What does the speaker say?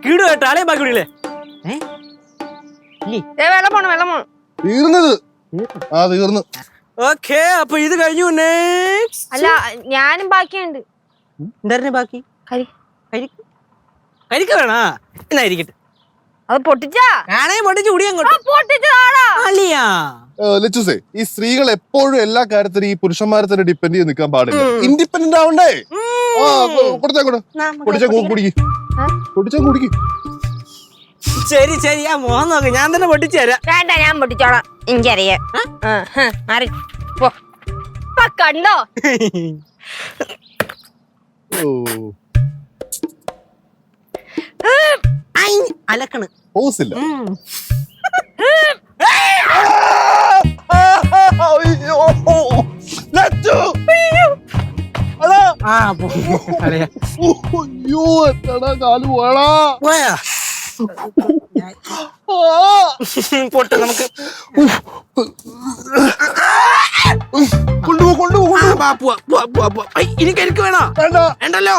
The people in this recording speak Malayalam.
കീട് കേട്ടോ ആളെ ബാക്കി വിടില്ലേ വെള്ളം പോണം തീർന്നത് തീർന്നു. ഓക്കെ അപ്പൊ ഇത് കഴിഞ്ഞു. അല്ല ഞാനും ബാക്കിയുണ്ട്. എന്തായിരുന്നു ബാക്കി? കരിക്ക് വേണോ? എന്നായിരിക്കട്ടെ. അത് പൊട്ടിച്ചാ ഞാനേ പൊട്ടിച്ച് കുടിയങ്ങോട്ട് ലച്ചുസേ, ഈ സ്ത്രീകൾ എപ്പോഴും എല്ലാ കാര്യത്തിലും ഈ പുരുഷന്മാരെ തന്നെ ഡിപ്പെൻഡ് ചെയ്ത് നിൽക്കാൻ പാടില്ല. ഇൻഡിപെൻഡന്റ് ആവണ്ടേ? പൊടിച്ചാ കുടിക്ക്. ശരി ശരി, ആ മോഹൻ നോക്ക്, ഞാൻ തന്നെ പൊട്ടിച്ചു തരാം. വേണ്ട, ഞാൻ പൊട്ടിച്ചോളാം, എനിക്കറിയാം. മാറി പോ. കണ്ടോ? അലക്കണ് പോസില്ല. പൊട്ട് നമുക്ക് കൊണ്ടുപോ. ഇനി കരിക്ക് വേണോ? വേണ്ടല്ലോ.